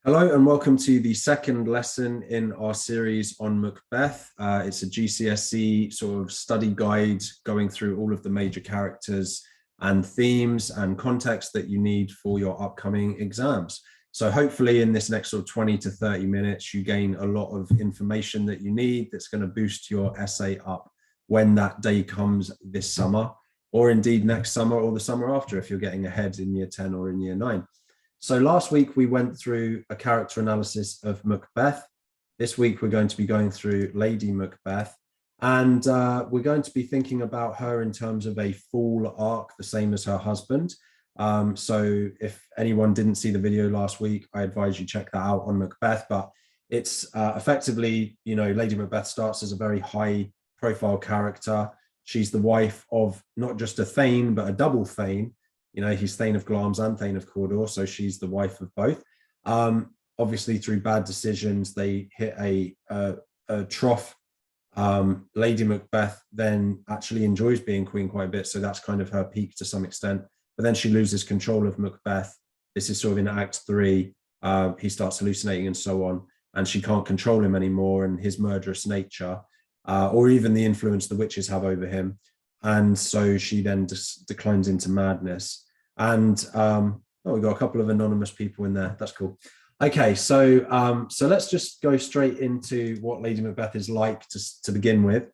Hello and welcome to the second lesson in our series on Macbeth. It's a GCSE sort of study guide going through all of the major characters and themes and context that you need for your upcoming exams. So hopefully in this next sort of 20 to 30 minutes, you gain a lot of information that you need that's going to boost your essay up when that day comes this summer, or indeed next summer or the summer after if you're getting ahead in year 10 or in year 9. So last week we went through a character analysis of Macbeth. This week we're going to be going through Lady Macbeth, and we're going to be thinking about her in terms of a full arc, the same as her husband. So if anyone didn't see the video last week, I advise you check that out on Macbeth. But it's effectively, Lady Macbeth starts as a very high profile character. She's the wife of not just a Thane, but a double Thane. He's Thane of Glamis and Thane of Cawdor, so she's the wife of both. Obviously, through bad decisions, they hit a trough. Lady Macbeth then actually enjoys being queen quite a bit, so that's kind of her peak to some extent. But then she loses control of Macbeth. This is sort of in Act 3. He starts hallucinating and so on, and she can't control him anymore, and his murderous nature, or even the influence the witches have over him. And so she then declines into madness. And we've got a couple of anonymous people in there. That's cool. Okay, so let's just go straight into what Lady Macbeth is like to begin with.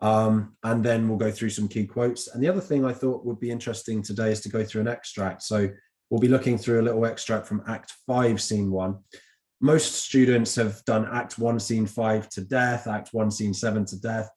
And then we'll go through some key quotes. And the other thing I thought would be interesting today is to go through an extract. So we'll be looking through a little extract from Act 5, Scene 1. Most students have done Act 1, Scene 5 to death, Act 1, Scene 7 to death.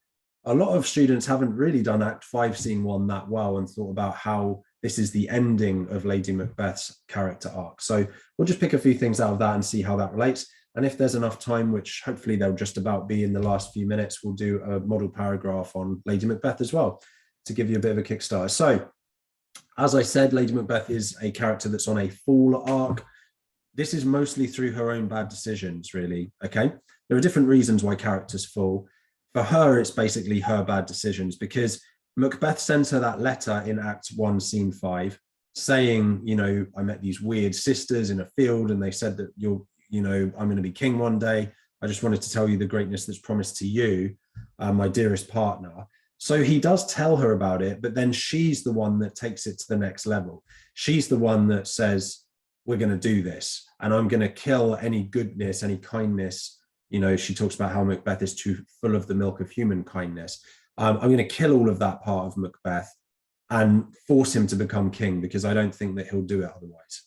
A lot of students haven't really done Act 5, Scene 1 that well and thought about how this is the ending of Lady Macbeth's character arc. So we'll just pick a few things out of that and see how that relates. And if there's enough time, which hopefully there'll just about be in the last few minutes, we'll do a model paragraph on Lady Macbeth as well to give you a bit of a kickstarter. So as I said, Lady Macbeth is a character that's on a fall arc. This is mostly through her own bad decisions, really, okay? There are different reasons why characters fall. For her, it's basically her bad decisions, because Macbeth sends her that letter in Act 1, Scene 5, saying, I met these weird sisters in a field and they said that I'm going to be king one day. I just wanted to tell you the greatness that's promised to you, my dearest partner. So he does tell her about it, but then she's the one that takes it to the next level. She's the one that says, we're going to do this and I'm going to kill any goodness, any kindness. She talks about how Macbeth is too full of the milk of human kindness. I'm going to kill all of that part of Macbeth and force him to become king, because I don't think that he'll do it otherwise.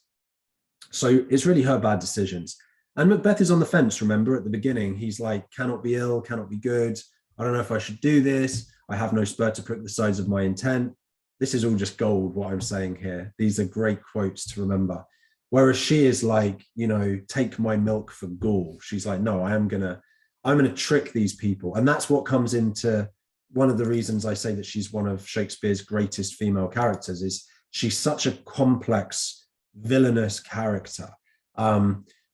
So it's really her bad decisions. And Macbeth is on the fence, remember, at the beginning. He's like, cannot be ill, cannot be good. I don't know if I should do this. I have no spur to prick the sides of my intent. This is all just gold, what I'm saying here. These are great quotes to remember. Whereas she is like, take my milk for gall. She's like, no, I'm gonna trick these people. And that's what comes into one of the reasons I say that she's one of Shakespeare's greatest female characters, is she's such a complex, villainous character.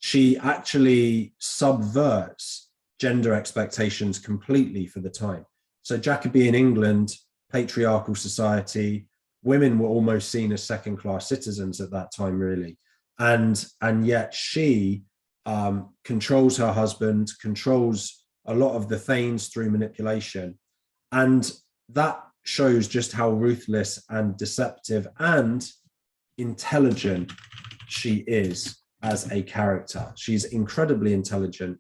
She actually subverts gender expectations completely for the time. So Jacobean England, patriarchal society, women were almost seen as second-class citizens at that time, really. And yet she controls her husband, controls a lot of the Thanes through manipulation. And that shows just how ruthless and deceptive and intelligent she is as a character. She's incredibly intelligent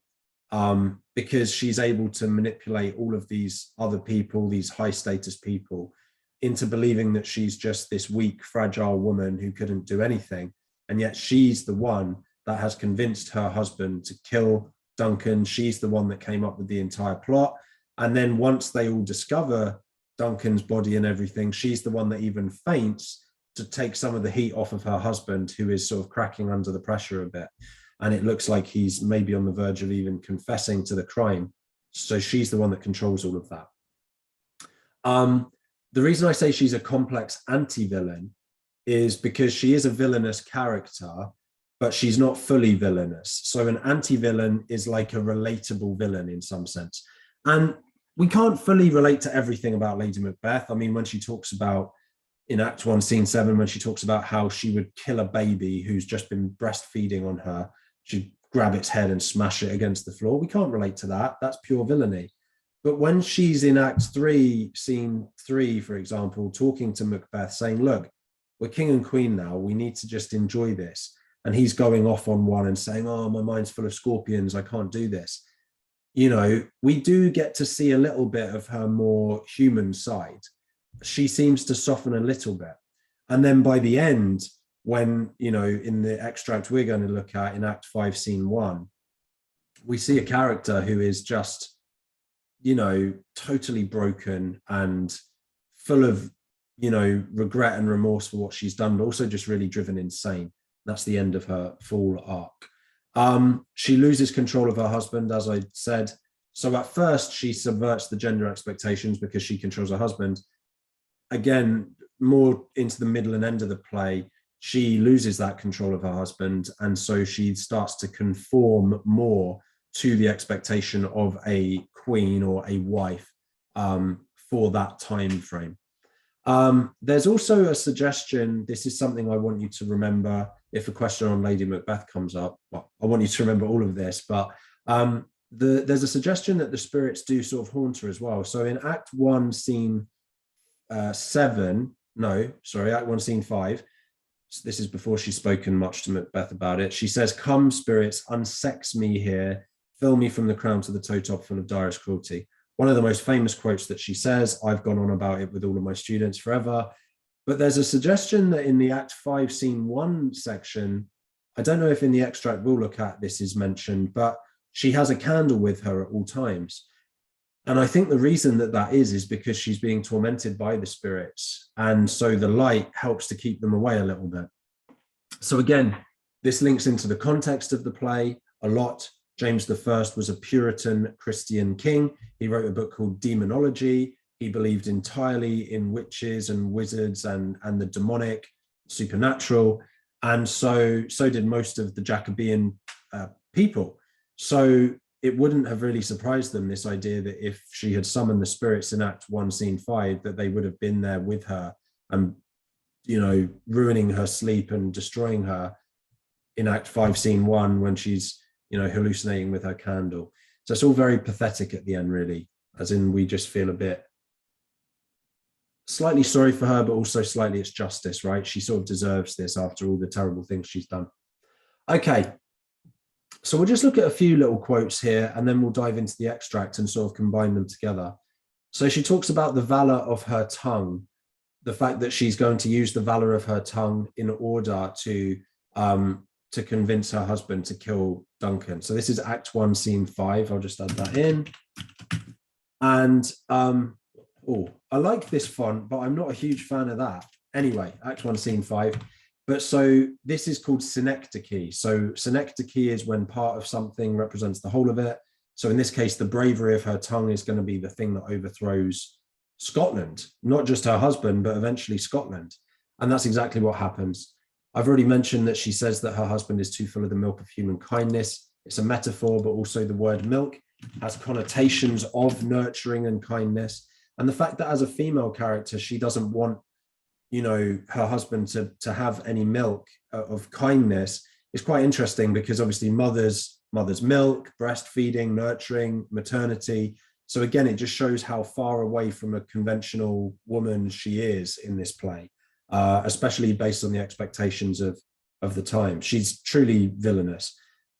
because she's able to manipulate all of these other people, these high status people, into believing that she's just this weak, fragile woman who couldn't do anything. And yet she's the one that has convinced her husband to kill Duncan. She's the one that came up with the entire plot. And then once they all discover Duncan's body and everything, she's the one that even faints to take some of the heat off of her husband, who is sort of cracking under the pressure a bit. And it looks like he's maybe on the verge of even confessing to the crime. So she's the one that controls all of that. The reason I say she's a complex anti-villain is because she is a villainous character, but she's not fully villainous. So an anti-villain is like a relatable villain in some sense. And we can't fully relate to everything about Lady Macbeth. I mean, when she talks about, in Act 1, Scene 7, when she talks about how she would kill a baby who's just been breastfeeding on her, she'd grab its head and smash it against the floor. We can't relate to that. That's pure villainy. But when she's in Act 3, Scene 3, for example, talking to Macbeth, saying, look, we're king and queen now. We need to just enjoy this. And he's going off on one and saying, oh, my mind's full of scorpions. I can't do this. You know, we do get to see a little bit of her more human side. She seems to soften a little bit. And then by the end, when, you know, in the extract we're going to look at in Act 5, Scene 1, we see a character who is just, you know, totally broken and full of, you know, regret and remorse for what she's done, but also just really driven insane. That's the end of her full arc. She loses control of her husband, as I said. So at first, she subverts the gender expectations because she controls her husband. Again, more into the middle and end of the play, she loses that control of her husband. And so she starts to conform more to the expectation of a queen or a wife for that time frame. There's also a suggestion, this is something I want you to remember if a question on Lady Macbeth comes up. Well, I want you to remember all of this, but there's a suggestion that the spirits do sort of haunt her as well. So in Act 1, Scene 7, no, sorry, Act 1, Scene 5, this is before she's spoken much to Macbeth about it. She says, come spirits, unsex me here, fill me from the crown to the toe top full of direst cruelty. One of the most famous quotes that she says. I've gone on about it with all of my students forever. But there's a suggestion that in the Act 5, Scene 1 section, I don't know if in the extract we'll look at this is mentioned, but she has a candle with her at all times. And I think the reason that that is because she's being tormented by the spirits. And so the light helps to keep them away a little bit. So again, this links into the context of the play a lot. James I was a Puritan Christian king. He wrote a book called Demonology. He believed entirely in witches and wizards and the demonic, supernatural. And so did most of the Jacobean people. So it wouldn't have really surprised them, this idea that if she had summoned the spirits in Act 1, Scene 5, that they would have been there with her and, you know, ruining her sleep and destroying her in Act 5, Scene 1 when she's, you know, hallucinating with her candle. So it's all very pathetic at the end, really, as in we just feel a bit slightly sorry for her, but also slightly it's justice, right? She sort of deserves this after all the terrible things she's done. Okay, so we'll just look at a few little quotes here and then we'll dive into the extract and sort of combine them together. So she talks about the valor of her tongue, the fact that she's going to use the valor of her tongue in order to convince her husband to kill Duncan. So this is Act 1, Scene 5. I'll just add that in. And I like this font, but I'm not a huge fan of that. Anyway, Act 1, Scene 5. But so this is called synecdoche. So synecdoche is when part of something represents the whole of it. So in this case, the bravery of her tongue is going to be the thing that overthrows Scotland, not just her husband, but eventually Scotland. And that's exactly what happens. I've already mentioned that she says that her husband is too full of the milk of human kindness. It's a metaphor, but also the word milk has connotations of nurturing and kindness. And the fact that as a female character, she doesn't want, you know, her husband to have any milk of kindness is quite interesting, because obviously mother's milk, breastfeeding, nurturing, maternity. So again, it just shows how far away from a conventional woman she is in this play, especially based on the expectations of the time. She's truly villainous.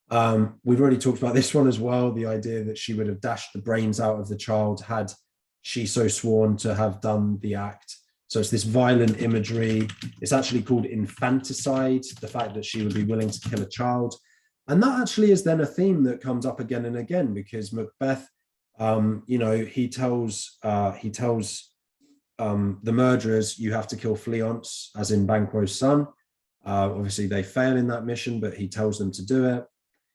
We've already talked about this one as well, the idea that she would have dashed the brains out of the child had she so sworn to have done the act. So it's this violent imagery. It's actually called infanticide, the fact that she would be willing to kill a child. And that actually is then a theme that comes up again and again, because Macbeth, you know, he tells the murderers, you have to kill Fleance, as in Banquo's son. Obviously they fail in that mission, but he tells them to do it.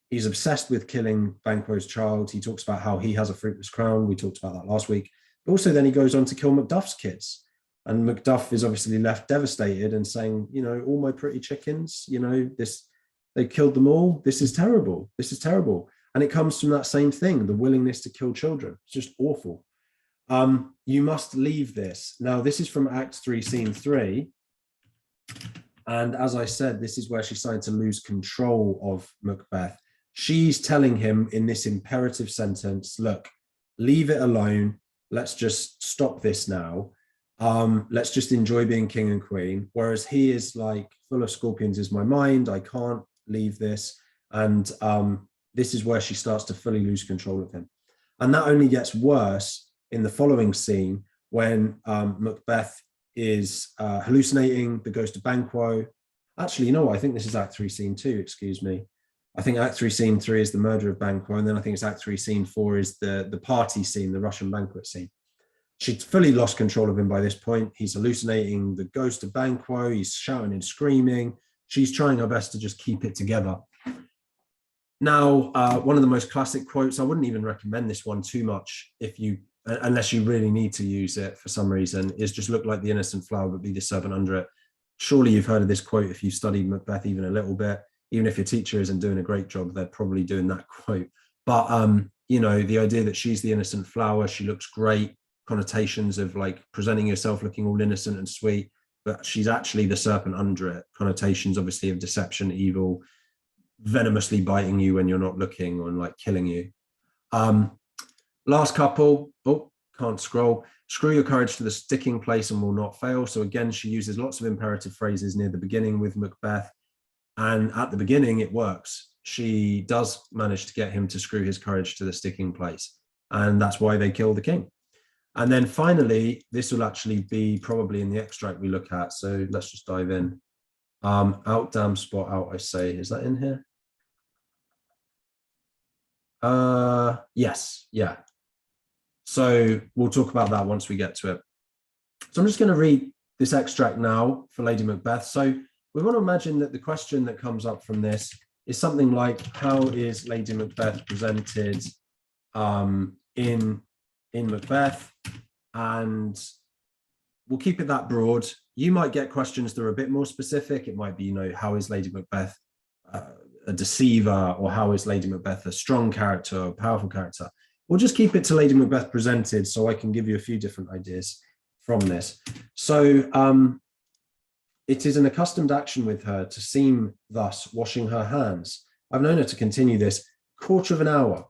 He's obsessed with killing Banquo's child. He talks about how he has a fruitless crown. We talked about that last week. But also then he goes on to kill Macduff's kids. And Macduff is obviously left devastated and saying, you know, all my pretty chickens, you know, they killed them all. This is terrible. This is terrible. And it comes from that same thing, the willingness to kill children. It's just awful. You must leave this. Now, this is from Act 3, Scene 3. And as I said, this is where she started to lose control of Macbeth. She's telling him in this imperative sentence, look, leave it alone. Let's just stop this now. Let's just enjoy being king and queen. Whereas he is like, full of scorpions is my mind. I can't leave this. And this is where she starts to fully lose control of him. And that only gets worse in the following scene when Macbeth is hallucinating the ghost of Banquo. Actually, you know what? I think this is Act 3, Scene 2, excuse me. I think Act 3, Scene 3 is the murder of Banquo, and then I think it's Act 3, Scene 4 is the party scene, the Russian banquet scene. She'd fully lost control of him by this point. He's hallucinating the ghost of Banquo. He's shouting and screaming. She's trying her best to just keep it together. Now, one of the most classic quotes, I wouldn't even recommend this one too much unless you really need to use it for some reason, is just look like the innocent flower, but be the serpent under it. Surely you've heard of this quote if you've studied Macbeth even a little bit. Even if your teacher isn't doing a great job, they're probably doing that quote. But, the idea that she's the innocent flower, she looks great, connotations of like presenting yourself looking all innocent and sweet, but she's actually the serpent under it. Connotations, obviously, of deception, evil, venomously biting you when you're not looking, or like killing you. Last couple, can't scroll. Screw your courage to the sticking place and will not fail. So again, she uses lots of imperative phrases near the beginning with Macbeth. And at the beginning, it works. She does manage to get him to screw his courage to the sticking place. And that's why they kill the king. And then finally, this will actually be probably in the extract we look at. So let's just dive in. Out, damn, spot out, I say. Is that in here? Yes, yeah. So we'll talk about that once we get to it. So I'm just going to read this extract now for Lady Macbeth. So we want to imagine that the question that comes up from this is something like, how is Lady Macbeth presented in Macbeth? And we'll keep it that broad. You might get questions that are a bit more specific. It might be, how is Lady Macbeth a deceiver, or how is Lady Macbeth a strong character or a powerful character? We'll just keep it to Lady Macbeth presented, so I can give you a few different ideas from this. So it is an accustomed action with her to seem thus washing her hands. I've known her to continue this quarter of an hour.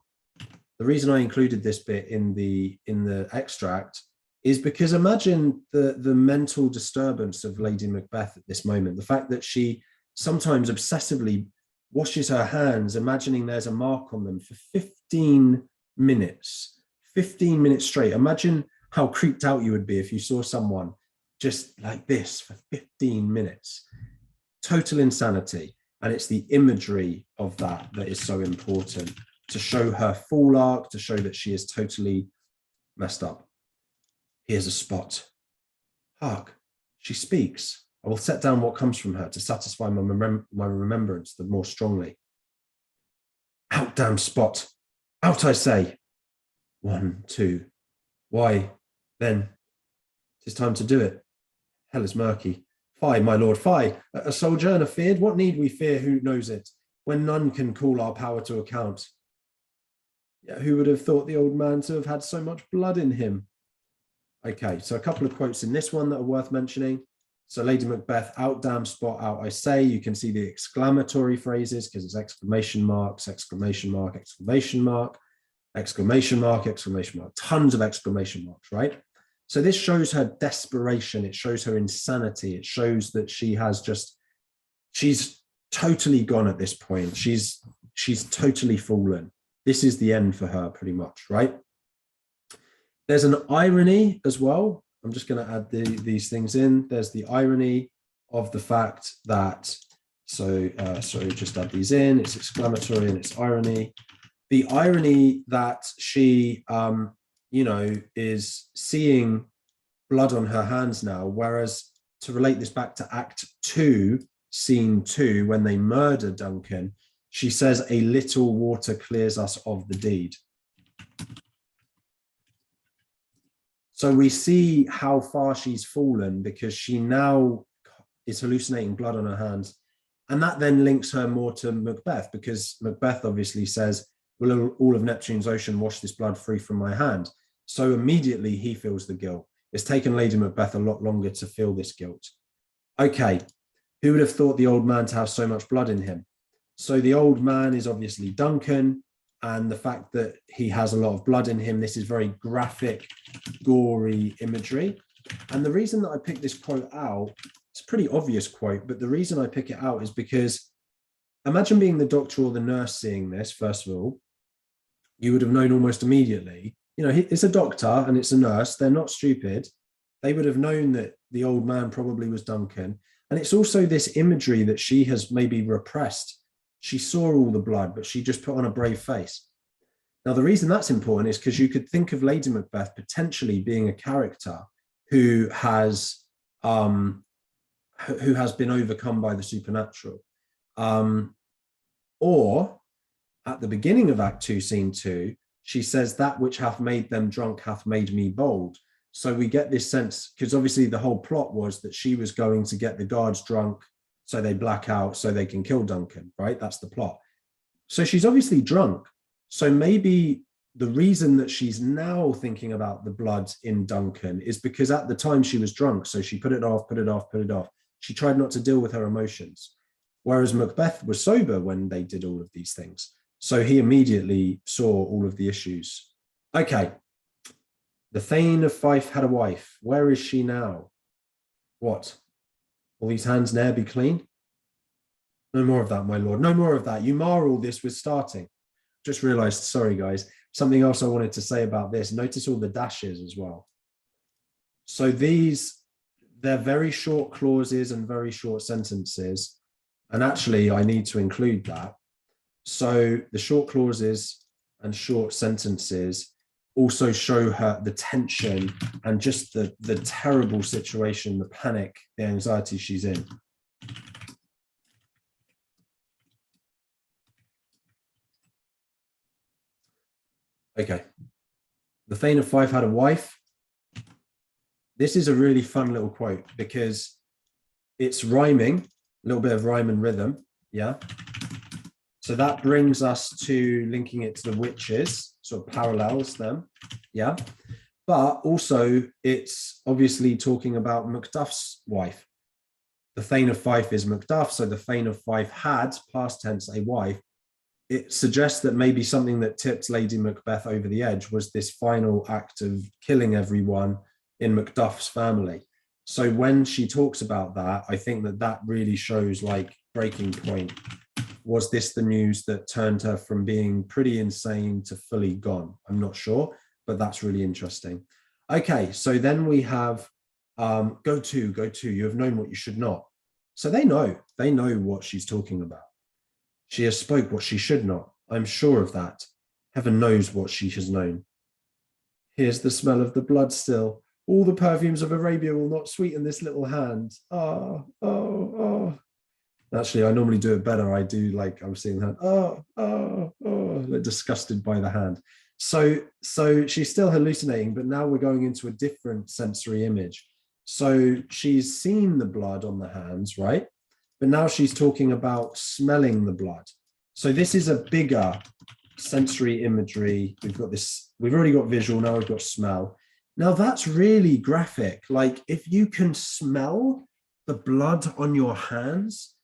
The reason I included this bit in the extract is because imagine the mental disturbance of Lady Macbeth at this moment. The fact that she sometimes obsessively washes her hands, imagining there's a mark on them for 15 minutes straight. Imagine how creeped out you would be if you saw someone just like this for 15 minutes. Total insanity. And it's the imagery of that is so important, to show her full arc, to show that she is totally messed up. Here's a spot. Hark, she speaks. I will set down what comes from her to satisfy my remembrance the more strongly. Out, damn spot. Out, I say. 1, 2. Why, then, 'tis time to do it. Hell is murky. Fie, my lord, fie. A sojourner feared? What need we fear, who knows it, when none can call our power to account? Yet who would have thought the old man to have had so much blood in him? Okay, so a couple of quotes in this one that are worth mentioning. So Lady Macbeth, out, damn, spot out, I say. You can see the exclamatory phrases because it's exclamation marks, exclamation mark, exclamation mark, exclamation mark, exclamation mark, tons of exclamation marks, right? So this shows her desperation. It shows her insanity. It shows that she's totally gone at this point. She's totally fallen. This is the end for her pretty much, right? There's an irony as well. I'm just going to add these things in. There's the irony of the fact that, sorry, just add these in. It's exclamatory and it's irony. The irony that she, is seeing blood on her hands now, whereas to relate this back to Act 2, Scene 2, when they murder Duncan, she says, a little water clears us of the deed. So we see how far she's fallen because she now is hallucinating blood on her hands. And that then links her more to Macbeth, because Macbeth obviously says, will all of Neptune's ocean wash this blood free from my hand? So immediately he feels the guilt. It's taken Lady Macbeth a lot longer to feel this guilt. Okay, who would have thought the old man to have so much blood in him? So the old man is obviously Duncan, and the fact that he has a lot of blood in him, this is very graphic, gory imagery. And the reason that I picked this quote out, it's a pretty obvious quote, but the reason I pick it out is because imagine being the doctor or the nurse seeing this, first of all, you would have known almost immediately. You know, it's a doctor and it's a nurse. They're not stupid. They would have known that the old man probably was Duncan. And it's also this imagery that she has maybe repressed. She saw all the blood, but she just put on a brave face. Now, the reason that's important is because you could think of Lady Macbeth potentially being a character who has been overcome by the supernatural. Or at the beginning of Act 2, Scene 2, she says, that which hath made them drunk hath made me bold. So we get this sense, because obviously the whole plot was that she was going to get the guards drunk so they black out so they can kill Duncan, right? That's the plot. So she's obviously drunk. So maybe the reason that she's now thinking about the blood in Duncan is because at the time she was drunk. So she put it off, put it off, put it off. She tried not to deal with her emotions. Whereas Macbeth was sober when they did all of these things. So he immediately saw all of the issues. Okay. The Thane of Fife had a wife. Where is she now? What? Will these hands ne'er be clean? No more of that, my lord. No more of that. You mar all this with starting. Just realized, sorry, guys, something else I wanted to say about this. Notice all the dashes as well. So they're very short clauses and very short sentences. And actually, I need to include that. So the short clauses and short sentences also show her the tension and just the terrible situation, the panic, the anxiety she's in. Okay. The Thane of Fife had a wife. This is a really fun little quote because it's rhyming, a little bit of rhyme and rhythm. Yeah. So that brings us to linking it to the witches, sort of parallels them. Yeah. But also it's obviously talking about Macduff's wife. The Thane of Fife is Macduff. So the Thane of Fife had, past tense, a wife. It suggests that maybe something that tipped Lady Macbeth over the edge was this final act of killing everyone in Macduff's family. So when she talks about that, I think that that really shows like breaking point. Was this the news that turned her from being pretty insane to fully gone? I'm not sure, but that's really interesting. Okay, so then we have go to, you have known what you should not. So they know what she's talking about. She has spoke what she should not. I'm sure of that. Heaven knows what she has known. Here's the smell of the blood still. All the perfumes of Arabia will not sweeten this little hand. Oh, oh, oh. Actually, I normally do it better. I do like, I'm seeing that. Oh, oh, oh, like disgusted by the hand. So she's still hallucinating, but now we're going into a different sensory image. So she's seen the blood on the hands, right? But now she's talking about smelling the blood. So this is a bigger sensory imagery. We've got this, we've already got visual, now we've got smell. Now that's really graphic. Like if you can smell the blood on your hands,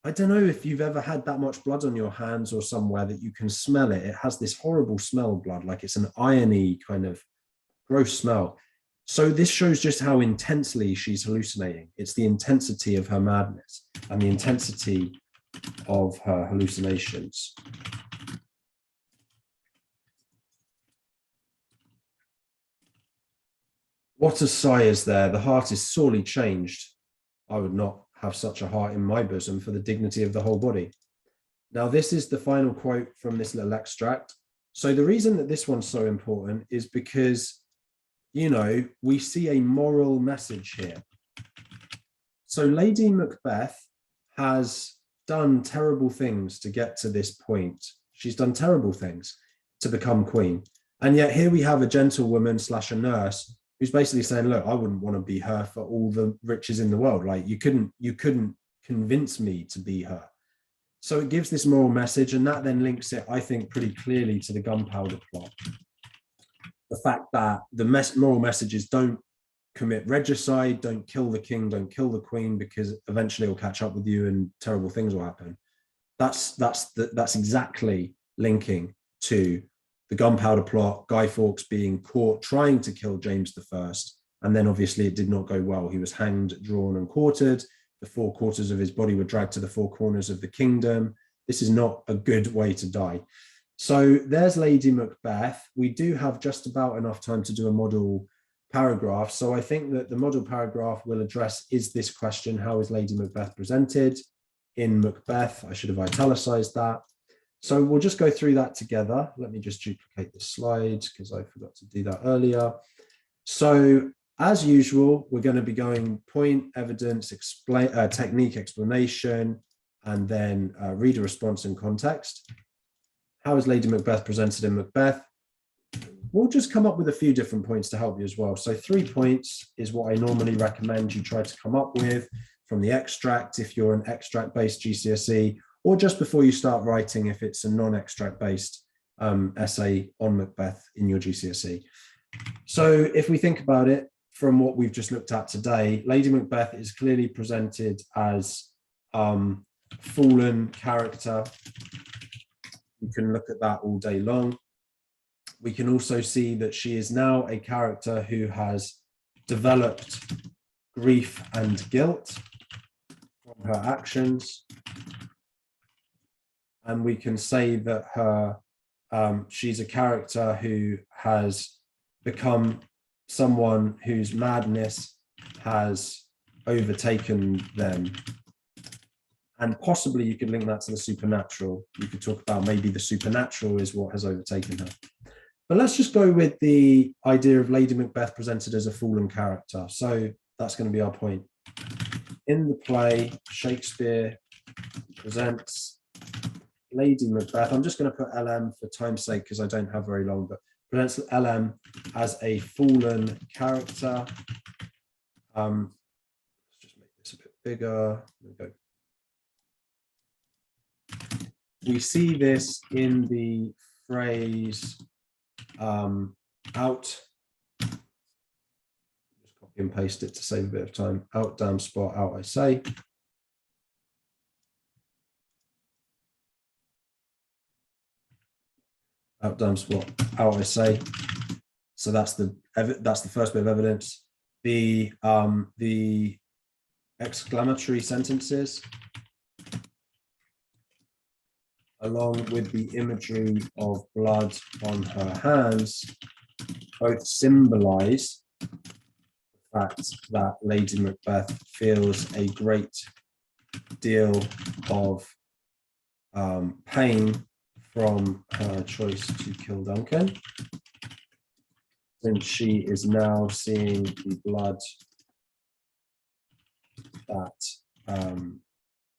I don't know if you've ever had that much blood on your hands or somewhere that you can smell it. It has this horrible smell, blood, like it's an irony kind of gross smell. So this shows just how intensely she's hallucinating. It's the intensity of her madness and the intensity of her hallucinations. What a sigh is there. The heart is sorely changed. I would not have such a heart in my bosom for the dignity of the whole body. Now, this is the final quote from this little extract. So the reason that this one's so important is because, you know, we see a moral message here. So Lady Macbeth has done terrible things to get to this point. She's done terrible things to become queen. And yet here we have a gentlewoman / a nurse who's basically saying, look, I wouldn't want to be her for all the riches in the world. Like you couldn't convince me to be her. So it gives this moral message, and that then links it, I think, pretty clearly to the gunpowder plot. The fact that the moral message is don't commit regicide, don't kill the king, don't kill the queen, because eventually it'll catch up with you and terrible things will happen. that's exactly linking to the gunpowder plot, Guy Fawkes being caught trying to kill James I, and then obviously it did not go well. He was hanged, drawn, and quartered. The four quarters of his body were dragged to the four corners of the kingdom. This is not a good way to die. So there's Lady Macbeth. We do have just about enough time to do a model paragraph. So I think that the model paragraph will address, is this question, how is Lady Macbeth presented in Macbeth? I should have italicized that. So we'll just go through that together. Let me just duplicate the slide because I forgot to do that earlier. So as usual, we're going to be going point, evidence, technique, explanation, and then reader response and context. How is Lady Macbeth presented in Macbeth? We'll just come up with a few different points to help you as well. So 3 points is what I normally recommend you try to come up with from the extract if you're an extract-based GCSE, or just before you start writing if it's a non-extract-based essay on Macbeth in your GCSE. So if we think about it from what we've just looked at today, Lady Macbeth is clearly presented as fallen character. You can look at that all day long. We can also see that she is now a character who has developed grief and guilt from her actions. And we can say that she's a character who has become someone whose madness has overtaken them. And possibly you could link that to the supernatural. You could talk about maybe the supernatural is what has overtaken her. But let's just go with the idea of Lady Macbeth presented as a fallen character. So that's going to be our point. In the play, Shakespeare presents Lady Macbeth. I'm just going to put LM for time's sake because I don't have very long, but presents LM as a fallen character. Let's just make this a bit bigger. There we go. We see this in the phrase out. Just copy and paste it to save a bit of time. Out, damn spot, out, I say. Out, damn spot, out, I say. So that's the first bit of evidence. The exclamatory sentences, along with the imagery of blood on her hands, both symbolize the fact that Lady Macbeth feels a great deal of pain from her choice to kill Duncan, since she is now seeing the blood that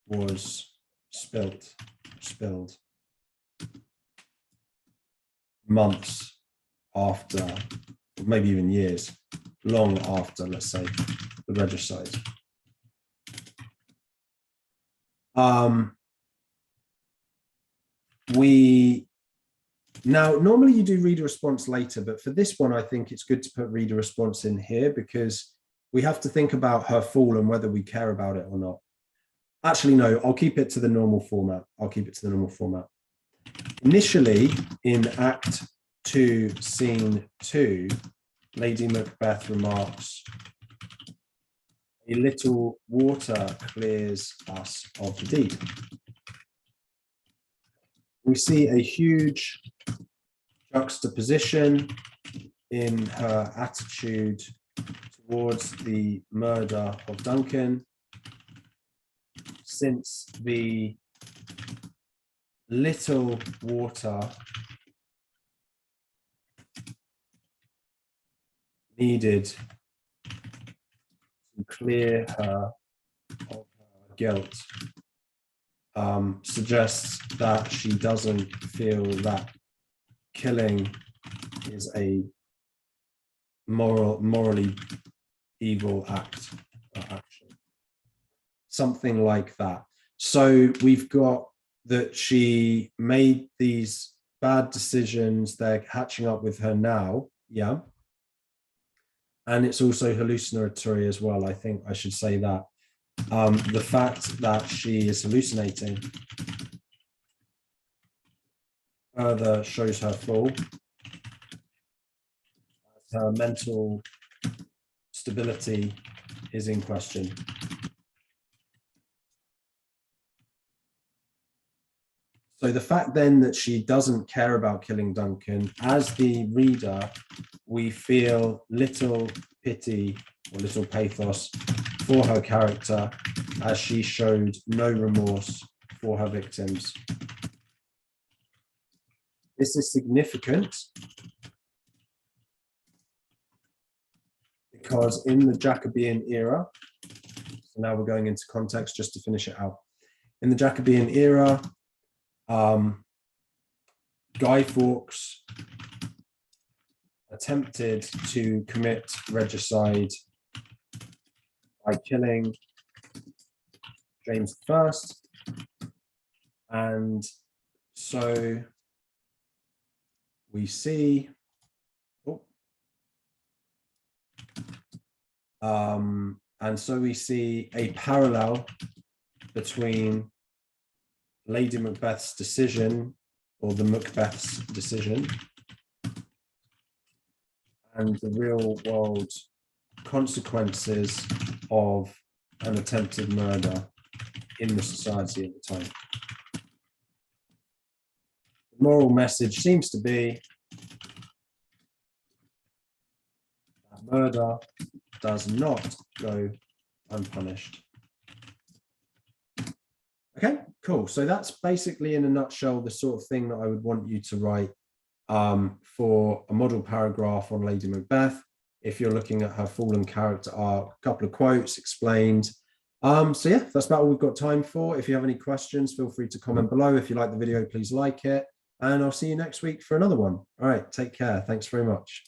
was spilled months after, maybe even years, long after, let's say, the regicide. Now, normally you do reader response later, but for this one, I think it's good to put reader response in here because we have to think about her fall and whether we care about it or not. Actually, no, I'll keep it to the normal format. Initially, in Act 2, Scene 2, Lady Macbeth remarks, "A little water clears us of the deed." We see a huge juxtaposition in her attitude towards the murder of Duncan, since the little water needed to clear her of her guilt suggests that she doesn't feel that killing is a morally evil act or action. Something like that. So we've got that she made these bad decisions, they're hatching up with her now, yeah. And it's also hallucinatory as well, I think I should say that. The fact that she is hallucinating further shows her fall. Her mental stability is in question. So the fact then that she doesn't care about killing Duncan, as the reader, we feel little pity or little pathos for her character, as she showed no remorse for her victims. This is significant because in the Jacobean era, so now we're going into context just to finish it out. In the Jacobean era, Guy Fawkes attempted to commit regicide by killing James I. And so we see, and so we see a parallel between Lady Macbeth's decision, or the Macbeth's decision, and the real world consequences of an attempted murder in the society at the time. The moral message seems to be that murder does not go unpunished. Okay, cool. So that's basically, in a nutshell, the sort of thing that I would want you to write for a model paragraph on Lady Macbeth. If you're looking at her fallen character arc, a couple of quotes explained. So yeah, that's about all we've got time for. If you have any questions, feel free to comment below. If you like the video, please like it. And I'll see you next week for another one. All right, take care. Thanks very much.